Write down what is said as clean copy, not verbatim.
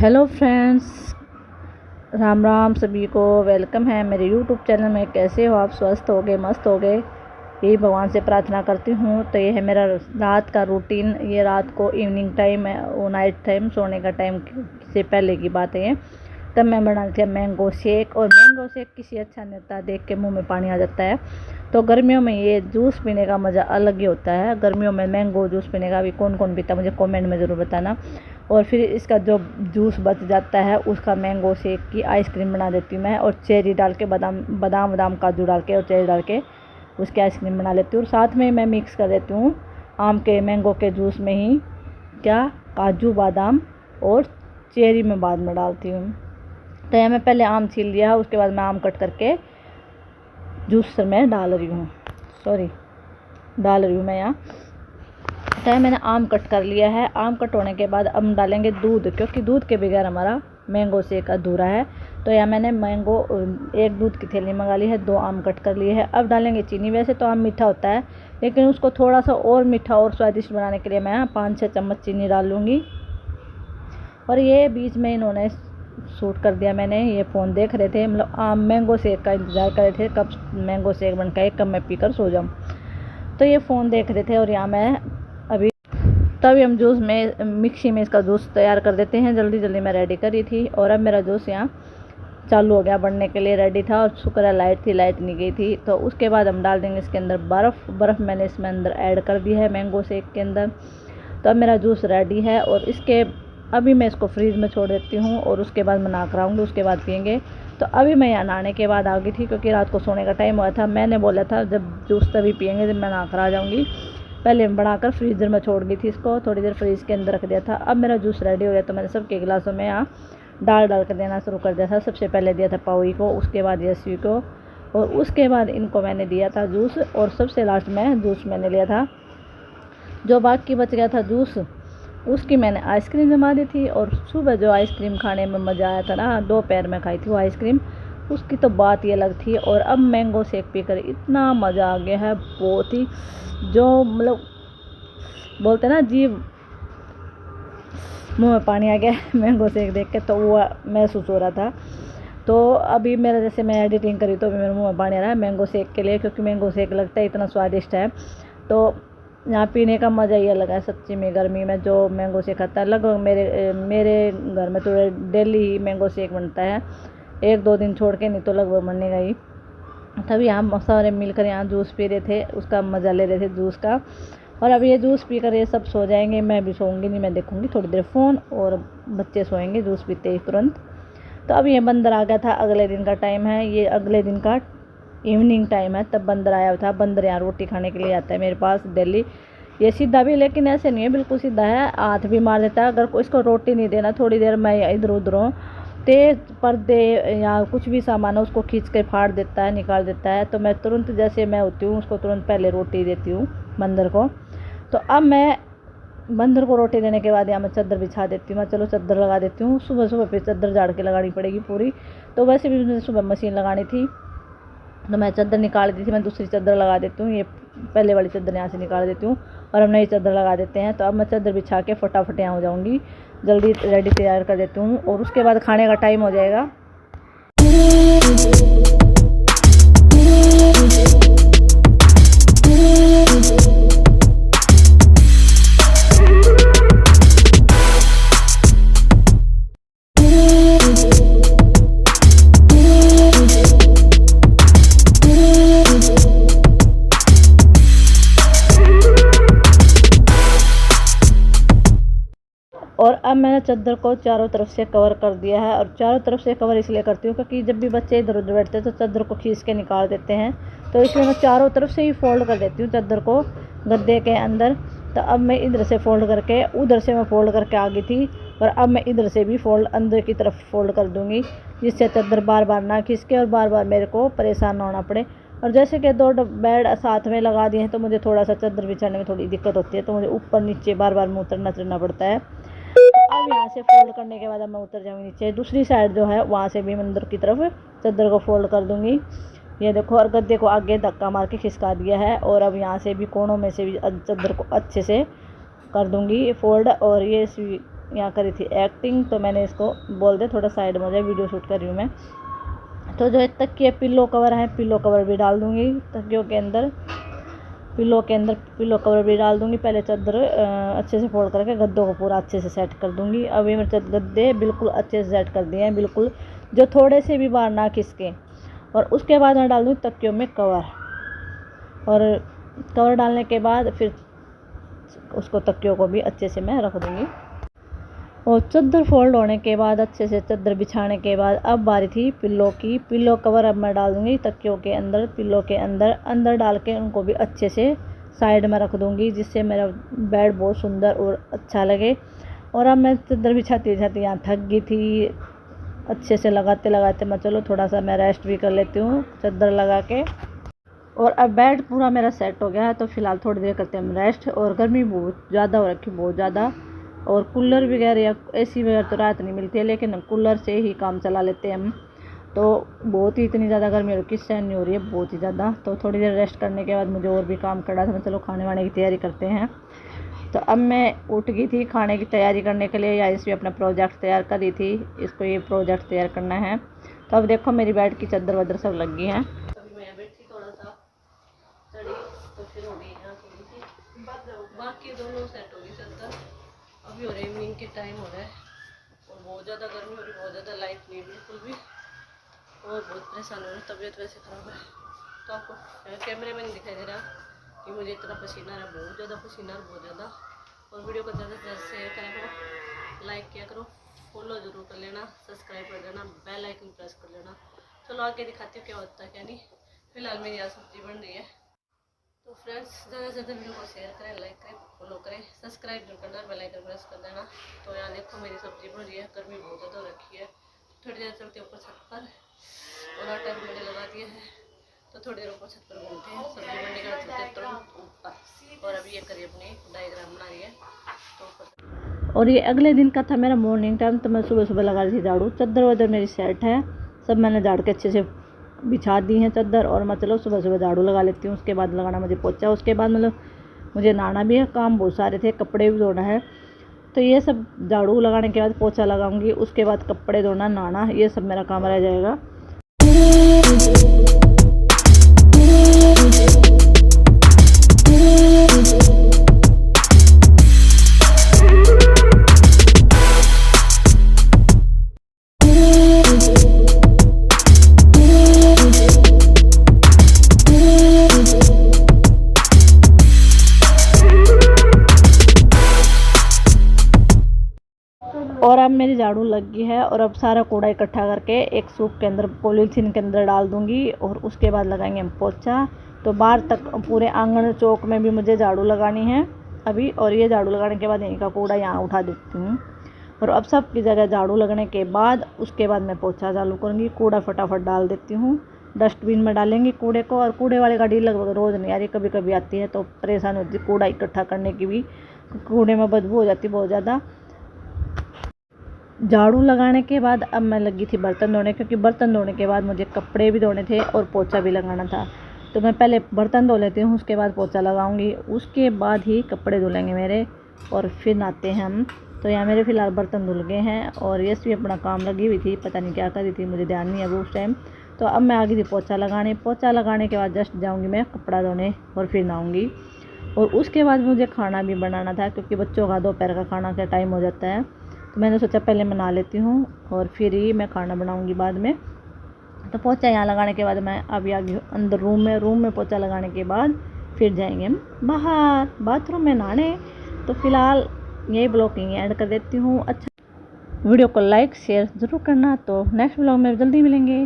Hello friends, Ram Ram सभी को। Welcome है मेरे यूट्यूब चैनल में। कैसे हो आप? स्वस्थ हो गए, मस्त हो गए, यही भगवान से प्रार्थना करती हूँ। तो ये है मेरा रात का रूटीन। ये रात को इवनिंग टाइम है, वो नाइट टाइम, सोने का टाइम से पहले की बात है। तब मैं बना रही थी मैंगो शेक, और मैंगो शेक किसी अच्छा नहीं होता, देख के मुंह में पानी आ जाता है। तो गर्मियों में ये जूस पीने का मज़ा अलग ही होता है। गर्मियों में मैंगो जूस पीने का भी कौन कौन पीता, मुझे कमेंट में ज़रूर बताना। और फिर इसका जो जूस बच जाता है उसका मैंगो शेक की आइसक्रीम बना देती हूँ मैं, और चेरी डाल के, बादाम काजू डाल के और चेरी डाल के उसकी आइसक्रीम बना लेती हूँ। और साथ में मैं मिक्स कर देती हूँ आम के मैंगो के जूस में ही क्या काजू बादाम और चेरी में बाद में डालती हूँ। तो यहाँ मैं पहले आम छील लिया, उसके बाद मैं आम कट करके जूसर में डाल रही हूँ मैं यहाँ। तो मैंने आम कट कर लिया है। आम कट होने के बाद अब हम डालेंगे दूध, क्योंकि दूध के बगैर हमारा मैंगो शेक अधूरा है। तो यहाँ मैंने मैंगो एक दूध की थैली मंगा ली है, 2 आम कट कर लिए है। अब डालेंगे चीनी। वैसे तो आम मीठा होता है, लेकिन उसको थोड़ा सा और मीठा और स्वादिष्ट बनाने के लिए मैं 5-6 चम्मच चीनी डाल लूँगी। और ये बीच में इन्होंने शूट कर दिया। मैंने ये फ़ोन देख रहे थे, मतलब आम मैंगो शेक का इंतज़ार कर रहे थे, कब मैंगो शेक बन के कब मैं पीकर सो जाऊँ। तो ये फ़ोन देख रहे थे, और यहाँ मैं तभी हम जूस में मिक्सी में इसका जूस तैयार कर देते हैं। जल्दी जल्दी मैं रेडी करी थी, और अब मेरा जूस यहाँ चालू हो गया, बनने के लिए रेडी था। और शुक्र है लाइट नहीं गई थी। तो उसके बाद हम डाल देंगे इसके अंदर बर्फ़ मैंने इसमें अंदर ऐड कर दी है मैंगो शेक के अंदर। तो अब मेरा जूस रेडी है, और इसके अभी मैं इसको फ्रीज में छोड़ देती हूँ, और उसके बाद मैं नहा कराऊँगी, उसके बाद पियेंगे। तो अभी मैं यहाँ नहाने के बाद आ गई थी, क्योंकि रात को सोने का टाइम हुआ था। मैंने बोला था जब जूस तभी पियेंगे जब मैं नहा कर आ जाऊँगी। पहले बनाकर फ्रीज़र में छोड़ गई थी इसको, थोड़ी देर फ्रीज के अंदर रख दिया था। अब मेरा जूस रेडी हो गया, तो मैंने सबके गिलासों में यहाँ डाल कर देना शुरू कर दिया था। सबसे पहले दिया था पावी को, उसके बाद यशवी को, और उसके बाद इनको मैंने दिया था जूस। और सबसे लास्ट में जूस मैंने लिया था, जो बाकी बच गया था जूस, उसकी मैंने आइसक्रीम जमा दी थी। और सुबह जो आइसक्रीम खाने में मज़ा आया था ना, दोपहर में खाई थी वो आइसक्रीम, उसकी तो बात ही अलग थी। और अब मैंगो शेक पीकर इतना मज़ा आ गया है, बहुत ही, जो मतलब बोलते ना जीव मुंह में पानी आ गया मैंगो शेक देख के, तो वो महसूस हो रहा था। तो अभी मेरा, जैसे मैं एडिटिंग करी तो अभी मेरे मुंह में पानी आ रहा है मैंगो शेक के लिए, क्योंकि मैंगो शेक लगता है इतना स्वादिष्ट है। तो यहाँ पीने का मज़ा ही अलग है सच्ची में। गर्मी में जो मैंगो शेक आता है, लगभग मेरे घर में तो डेली ही मैंगो शेक बनता है, 1-2 दिन छोड़ के, नहीं तो लगभग बनने का ही। तभी हम सारे मिलकर यहाँ जूस पी रहे थे, उसका मज़ा ले रहे थे जूस का। और अब ये जूस पीकर ये सब सो जाएंगे, मैं भी सोऊंगी नहीं, मैं देखूंगी थोड़ी देर फ़ोन, और बच्चे सोएंगे जूस पीते ही तुरंत। तो अब ये बंदर आ गया था, अगले दिन का टाइम है, ये अगले दिन का इवनिंग टाइम है, तब बंदर आया था। बंदर यहाँ रोटी खाने के लिए आता है मेरे पास डेली। ये सीधा भी, लेकिन ऐसे नहीं है बिल्कुल सीधा है, हाथ भी मार देता है अगर इसको रोटी नहीं देना। थोड़ी देर मैं इधर उधर हूँ, तेज पर्दे या कुछ भी सामान है उसको खींच के फाड़ देता है, निकाल देता है। तो मैं तुरंत, जैसे मैं होती हूँ, उसको तुरंत पहले रोटी देती हूँ बंदर को। तो अब मैं बंदर को रोटी देने के बाद यहाँ मैं चादर बिछा देती हूँ। मैं चलो चादर लगा देती हूँ, सुबह सुबह फिर चादर झाड़ के लगानी पड़ेगी पूरी। तो वैसे भी मुझे सुबह मशीन लगानी थी, तो मैं चादर निकाल दी थी, मैं दूसरी चादर लगा देती हूँ। ये पहले वाली चादर यहाँ से निकाल देती हूँ, और हम नई चादर लगा देते हैं। तो अब मैं चादर बिछा के फटाफट यहाँ हो जाऊँगी, जल्दी रेडी तैयार कर देती हूँ, और उसके बाद खाने का टाइम हो जाएगा। और अब मैंने चादर को चारों तरफ से कवर कर दिया है। और चारों तरफ से कवर इसलिए करती हूँ क्योंकि जब भी बच्चे इधर उधर बैठते हैं तो चादर को खींच के निकाल देते हैं, तो इसलिए मैं चारों तरफ से ही फोल्ड कर देती हूँ चादर को गद्दे के अंदर। तो अब मैं इधर से फोल्ड करके, उधर से मैं फोल्ड करके आ गई थी, और अब मैं इधर से भी फोल्ड अंदर की तरफ फोल्ड कर दूँगी, जिससे चादर बार बार ना खींच और बार बार मेरे को परेशान ना होना पड़े। और जैसे कि 2 बेड साथ में लगा दिए हैं, तो मुझे थोड़ा सा चादर बिछाने में थोड़ी दिक्कत होती है, तो मुझे ऊपर नीचे बार बार मुँह उतरना चढ़ना पड़ता है। अब यहाँ से फोल्ड करने के बाद अब मैं उतर जाऊँगी नीचे। दूसरी साइड जो है वहाँ से भी मैं अंदर की तरफ चादर को फोल्ड कर दूँगी। ये देखो, और गद्दे को आगे धक्का मार के खिसका दिया है, और अब यहाँ से भी कोनों में से भी चादर को अच्छे से कर दूँगी फोल्ड। और ये यहाँ करी थी एक्टिंग, तो मैंने इसको बोल दे थोड़ा साइड में हो जाए, वीडियो शूट कर रही हूँ मैं। तो जो तकिए पिल्लो कवर है, पिल्लो कवर भी डाल दूँगी तकियों के अंदर, पिल्लो पिल्लो कवर भी डाल दूँगी। पहले चादर अच्छे से फोल्ड करके गद्दों को पूरा अच्छे से सेट कर दूँगी। अब ये मेरे गद्दे बिल्कुल अच्छे से सेट कर दिए हैं, बिल्कुल जो थोड़े से भी बाहर ना खिसके। और उसके बाद मैं डाल दूँगी तकियों में कवर, और कवर डालने के बाद फिर उसको तकियों को भी अच्छे से मैं रख दूँगी। और चादर फोल्ड होने के बाद अच्छे से चादर बिछाने के बाद अब बारी थी पिल्लो की। पिल्लो कवर अब मैं डाल दूँगी तकियों के अंदर, पिल्लो के अंदर डाल के उनको भी अच्छे से साइड में रख दूँगी, जिससे मेरा बेड बहुत सुंदर और अच्छा लगे। और अब मैं चादर बिछाती यहाँ थक गई थी, अच्छे से लगाते मैं चलो थोड़ा सा मैं रेस्ट भी कर लेती हूँ चादर लगा के। और अब बेड पूरा मेरा सेट हो गया है, तो फिलहाल थोड़ी देर करते हैं हम रेस्ट। और गर्मी बहुत ज़्यादा हो रखी, बहुत ज़्यादा, और कूलर वगैरह या एसी वगैरह तो रात नहीं मिलती है, लेकिन कूलर से ही काम चला लेते हैं हम। तो बहुत ही इतनी ज़्यादा गर्मी हो रही, सहन नहीं हो रही है बहुत ही ज़्यादा। तो थोड़ी देर रेस्ट करने के बाद मुझे और भी काम करना था, मैं चलो खाने वाने की तैयारी करते हैं। तो अब मैं उठ गई थी खाने की तैयारी करने के लिए, या इसमें अपना प्रोजेक्ट तैयार कर रही थी, इसको ये प्रोजेक्ट तैयार करना है। तो अब देखो मेरी बेड की चादर वादर सब लग गई हैं। अभी मैं बैठी थोड़ा सा चढ़ी, तो फिर हो गई यहाँ थोड़ी सी, बाकी दोनों सेट हो गई चादर। अभी हो रहा है इवनिंग के टाइम हो रहा है, और बहुत ज़्यादा गर्मी हो रही, बहुत ज़्यादा लाइट नहीं बिल्कुल भी, और बहुत परेशान हो रही है, तबीयत वैसे ख़राब है। तो आपको कैमरे में नहीं दिखाई दे रहा कि मुझे इतना पसीना है, बहुत ज़्यादा पसीना है, बहुत ज़्यादा। और वीडियो को ज़्यादा से ज़्यादा शेयर करा करो, लाइक किया करो, फॉलो ज़रूर कर लेना, सब्सक्राइब कर देना, बेल आइकन प्रेस कर लेना। चलो आगे दिखाती हूँ क्या होता है क्या नहीं। फिलहाल मेरी यहाँ सब्जी बन रही है। तो फ्रेंड्स ज़्यादा से ज़्यादा वीडियो को शेयर करें, लाइक करें, फॉलो करें, सब्सक्राइब जरूर करना, बेल आइकन प्रेस कर देना। तो यहाँ देखो मेरी सब्जी बन रही है, गर्मी बहुत ज़्यादा हो रखी है। थोड़ी देर चलते ऊपर छत पर, और आटा भी मैंने लगा दिया है, तो थोड़ी देर ऊपर छत पर घूमते हैं। सब्जी बनने के बाद चलते तुरंत ऊपर, और अभी ये करिए अपनी डायग्राम बना रही है तो ऊपर। और ये अगले दिन का था मेरा मॉर्निंग टाइम, तो मैं सुबह सुबह लगा रही थी झाड़ू। चादर वादर मेरी सेट है, सब मैंने झाड़ के अच्छे से बिछा दी हैं चादर, और मैं चलो सुबह सुबह झाड़ू लगा लेती हूँ। उसके बाद लगाना मुझे पोछा, उसके बाद मतलब मुझे नहाना भी है, काम बहुत सारे थे, कपड़े भी धोना है। तो ये सब झाड़ू लगाने के बाद पोछा लगाऊंगी, उसके बाद कपड़े धोना, नहाना, ये सब मेरा काम रह जाएगा। और अब मेरी झाड़ू लग गई है, और अब सारा कूड़ा इकट्ठा करके एक सूप के अंदर, पॉलीथीन के अंदर डाल दूंगी, और उसके बाद लगाएंगे हम पोछा। तो बाहर तक पूरे आंगन चौक में भी मुझे झाड़ू लगानी है अभी, और ये झाड़ू लगाने के बाद यहीं का कूड़ा यहाँ उठा देती हूँ। और अब सब की जगह झाड़ू लगने के बाद उसके बाद मैं पोछा चालू करूँगी। कूड़ा फटाफट डाल देती हूँ, डस्टबिन में डालेंगे कूड़े को। और कूड़े वाली गाड़ी लगभग रोज़ नहीं आ रही, कभी कभी आती है, तो परेशान होती है कूड़ा इकट्ठा करने की भी, कूड़े में बदबू हो जाती बहुत ज़्यादा। झाड़ू लगाने के बाद अब मैं लगी थी बर्तन धोने, क्योंकि बर्तन धोने के बाद मुझे कपड़े भी धोने थे और पोछा भी लगाना था। तो मैं पहले बर्तन धो लेती हूँ, उसके बाद पोछा लगाऊंगी, उसके बाद ही कपड़े धुलेंगे मेरे, और फिर नहाते हैं हम। तो यहाँ मेरे फ़िलहाल बर्तन धुल गए हैं, और यस भी अपना काम लगी हुई थी, पता नहीं क्या कर रही थी, मुझे ध्यान नहीं है वो उस टाइम। तो अब मैं आ गई थी पोछा लगाने। पोछा लगाने के बाद जस्ट जाऊँगी मैं कपड़ा धोने, और फिर नहाऊँगी। और उसके बाद मुझे खाना भी बनाना था, क्योंकि बच्चों का दोपहर का खाना का टाइम हो जाता है। तो मैंने सोचा पहले मैं नहा लेती हूँ, और फिर ही मैं खाना बनाऊँगी बाद में। तो पोछा यहाँ लगाने के बाद मैं अभी आ गई हूँ अंदर रूम में पोछा लगाने के बाद फिर जाएंगे हम बाहर बाथरूम में नहाने। तो फिलहाल यही ब्लॉग यहीं ऐड कर देती हूँ। अच्छा, वीडियो को लाइक शेयर ज़रूर करना। तो नेक्स्ट ब्लॉग में जल्दी मिलेंगे।